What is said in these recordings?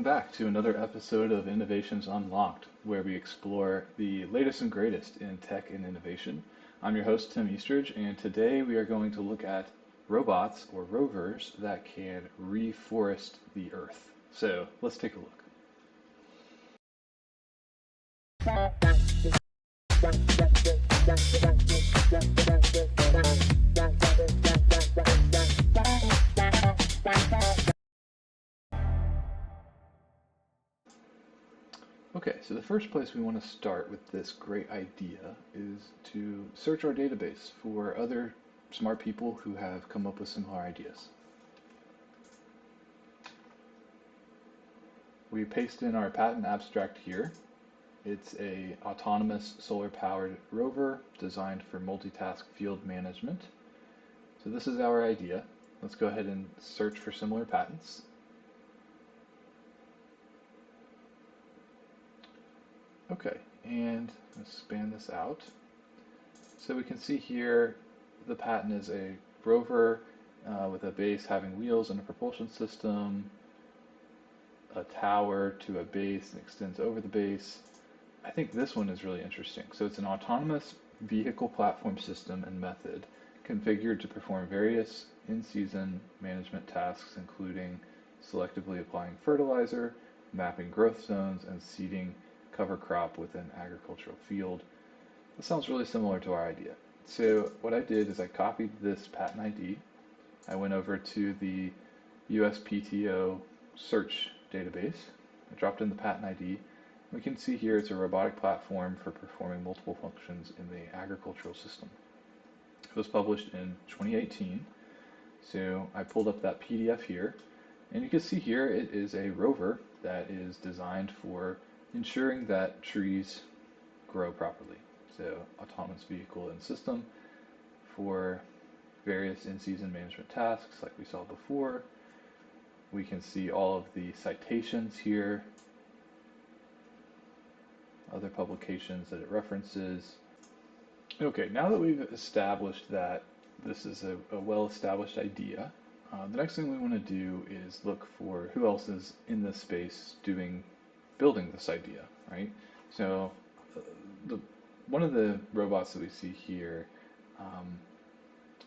Welcome back to another episode of Innovations Unlocked, where we explore the latest and greatest in tech and innovation. I'm your host, Tim Eastridge, and today we are going to look at robots or rovers that can reforest the Earth. So let's take a look. Okay, so the first place we want to start with this great idea is to search our database for other smart people who have come up with similar ideas. We paste in our patent abstract here. It's a autonomous solar-powered rover designed for multitask field management. So this is our idea. Let's go ahead and search for similar patents. Okay, and let's expand this out. So we can see here the patent is a rover with a base having wheels and a propulsion system, a tower to a base and extends over the base. I think this one is really interesting. So it's an autonomous vehicle platform system and method configured to perform various in-season management tasks, including selectively applying fertilizer, mapping growth zones, and seeding cover crop within agricultural field. This sounds really similar to our idea. So what I did is I copied this patent ID. I went over to the USPTO search database. I dropped in the patent ID. We can see here it's a robotic platform for performing multiple functions in the agricultural system. It was published in 2018. So I pulled up that PDF here, and you can see here it is a rover that is designed for ensuring that trees grow properly. So autonomous vehicle and system for various in-season management tasks like we saw before. We can see all of the citations here, other publications that it references. Okay, now that we've established that this is a well-established idea, the next thing we want to do is look for who else is in this space building this idea, right? So one of the robots that we see here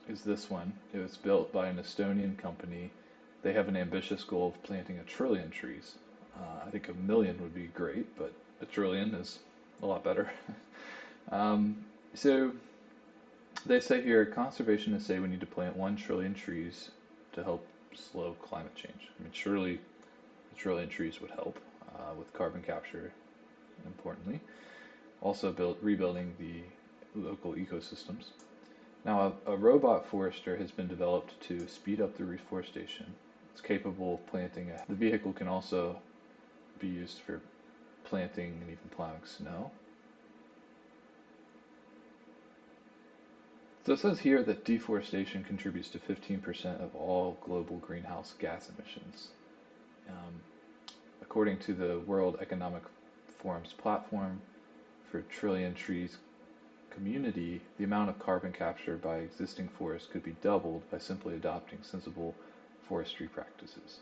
is this one. It was built by an Estonian company. They have an ambitious goal of planting 1 trillion trees. I think 1 million would be great, but 1 trillion is a lot better. So they say here, conservationists say we need to plant 1 trillion trees to help slow climate change. I mean, surely 1 trillion trees would help with carbon capture, importantly. Also rebuilding the local ecosystems. Now, a robot forester has been developed to speed up the reforestation. It's capable of planting. The vehicle can also be used for planting and even plowing snow. So it says here that deforestation contributes to 15% of all global greenhouse gas emissions. According to the World Economic Forum's platform for Trillion Trees community, the amount of carbon captured by existing forests could be doubled by simply adopting sensible forestry practices.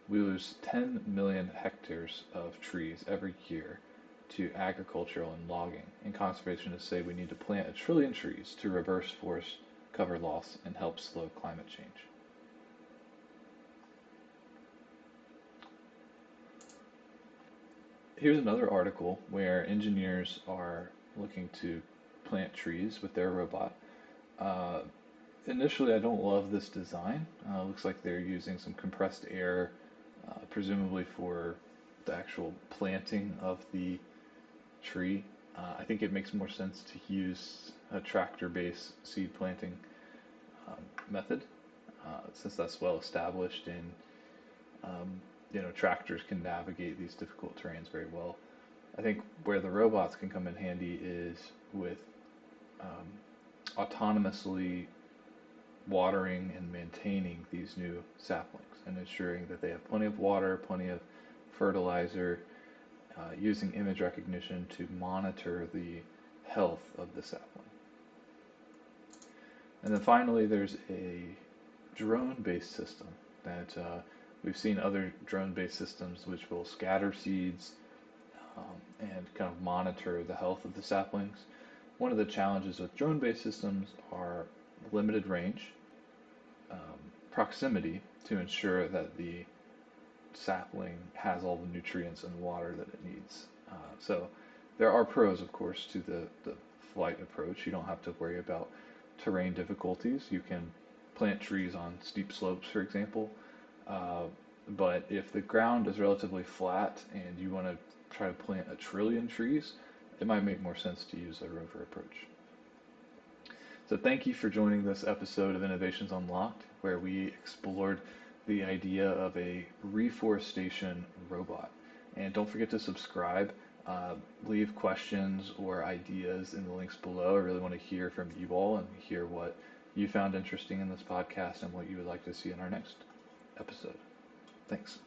We lose 10 million hectares of trees every year to agricultural and logging, and conservationists say we need to plant 1 trillion trees to reverse forest cover loss and help slow climate change. Here's another article where engineers are looking to plant trees with their robot. Initially, I don't love this design. Looks like they're using some compressed air, presumably for the actual planting of the tree. I think it makes more sense to use a tractor-based seed planting method, since that's well established and tractors can navigate these difficult terrains very well. I think where the robots can come in handy is with autonomously watering and maintaining these new saplings and ensuring that they have plenty of water, plenty of fertilizer, using image recognition to monitor the health of the sapling. And then finally, there's a drone-based system that We've seen other drone-based systems which will scatter seeds and kind of monitor the health of the saplings. One of the challenges with drone-based systems are limited range, proximity to ensure that the sapling has all the nutrients and water that it needs. So there are pros, of course, to the flight approach. You don't have to worry about terrain difficulties. You can plant trees on steep slopes, for example. But if the ground is relatively flat and you want to try to plant 1 trillion trees, it might make more sense to use a rover approach. So thank you for joining this episode of Innovations Unlocked, where we explored the idea of a reforestation robot. And don't forget to subscribe, leave questions or ideas in the links below. I really want to hear from you all and hear what you found interesting in this podcast and what you would like to see in our next episode. Thanks.